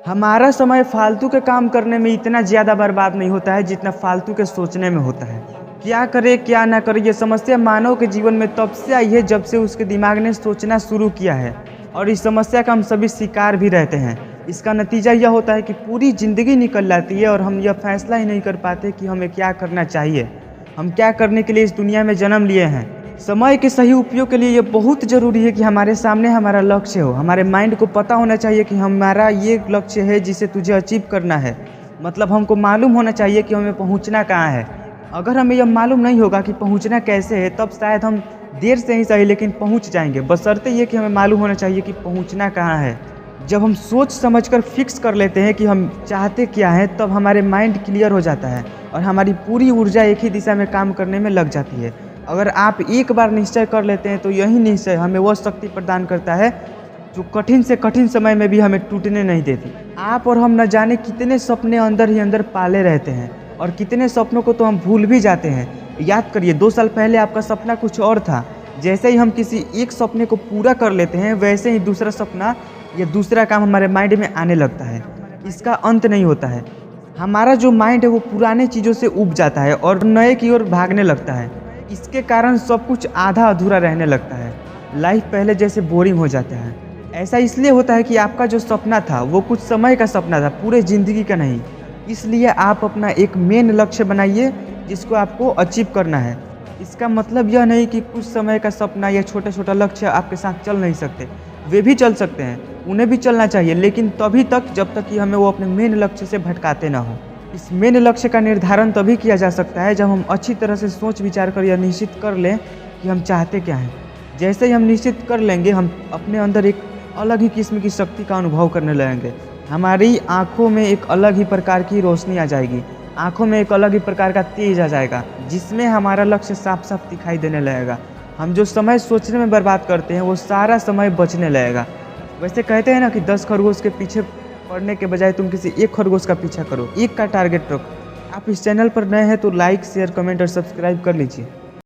हमारा समय फालतू के काम करने में इतना ज़्यादा बर्बाद नहीं होता है जितना फालतू के सोचने में होता है। क्या करे क्या ना करे ये समस्या मानव के जीवन में तब से आई है जब से उसके दिमाग ने सोचना शुरू किया है, और इस समस्या का हम सभी शिकार भी रहते हैं। इसका नतीजा यह होता है कि पूरी ज़िंदगी निकल जाती है और हम यह फैसला ही नहीं कर पाते कि हमें क्या करना चाहिए, हम क्या करने के लिए इस दुनिया में जन्म लिए हैं। समय के सही उपयोग के लिए ये बहुत ज़रूरी है कि हमारे सामने हमारा लक्ष्य हो। हमारे माइंड को पता होना चाहिए कि हमारा ये लक्ष्य है जिसे तुझे अचीव करना है। मतलब हमको मालूम होना चाहिए कि हमें पहुंचना कहाँ है। अगर हमें यह मालूम नहीं होगा कि पहुंचना कैसे है, तब शायद हम देर से ही सही लेकिन पहुंच जाएंगे। बशर्ते ये कि हमें मालूम होना चाहिए कि पहुंचना कहाँ है। जब हम सोच समझकर फिक्स कर लेते हैं कि हम चाहते क्या हैं, तब हमारे माइंड क्लियर हो जाता है और हमारी पूरी ऊर्जा एक ही दिशा में काम करने में लग जाती है। अगर आप एक बार निश्चय कर लेते हैं तो यही निश्चय हमें वह शक्ति प्रदान करता है जो कठिन से कठिन समय में भी हमें टूटने नहीं देती। आप और हम न जाने कितने सपने अंदर ही अंदर पाले रहते हैं और कितने सपनों को तो हम भूल भी जाते हैं। याद करिए, 2 साल पहले आपका सपना कुछ और था। जैसे ही हम किसी एक सपने को पूरा कर लेते हैं, वैसे ही दूसरा सपना या दूसरा काम हमारे माइंड में आने लगता है। इसका अंत नहीं होता है। हमारा जो माइंड है वो पुराने चीज़ों से उब जाता है और नए की ओर भागने लगता है। इसके कारण सब कुछ आधा अधूरा रहने लगता है। लाइफ पहले जैसे बोरिंग हो जाता है। ऐसा इसलिए होता है कि आपका जो सपना था वो कुछ समय का सपना था, पूरे ज़िंदगी का नहीं। इसलिए आप अपना एक मेन लक्ष्य बनाइए जिसको आपको अचीव करना है। इसका मतलब यह नहीं कि कुछ समय का सपना या छोटा छोटा लक्ष्य आपके साथ चल नहीं सकते। वे भी चल सकते हैं, उन्हें भी चलना चाहिए, लेकिन तभी तक जब तक कि हमें वो अपने मेन लक्ष्य से भटकाते ना हो। इस मेन लक्ष्य का निर्धारण तभी किया जा सकता है जब हम अच्छी तरह से सोच विचार कर यह निश्चित कर लें कि हम चाहते क्या हैं। जैसे ही हम निश्चित कर लेंगे, हम अपने अंदर एक अलग ही किस्म की शक्ति का अनुभव करने लगेंगे। हमारी आँखों में एक अलग ही प्रकार की रोशनी आ जाएगी, आँखों में एक अलग ही प्रकार का तेज आ जाएगा, जिसमें हमारा लक्ष्य साफ साफ दिखाई देने लगेगा। हम जो समय सोचने में बर्बाद करते हैं वो सारा समय बचने लगेगा। वैसे कहते हैं ना कि 10 खरगोश के पीछे पढ़ने के बजाय तुम किसी एक खरगोश का पीछा करो, एक का टारगेट रखो। आप इस चैनल पर नए हैं तो लाइक शेयर कमेंट और सब्सक्राइब कर लीजिए।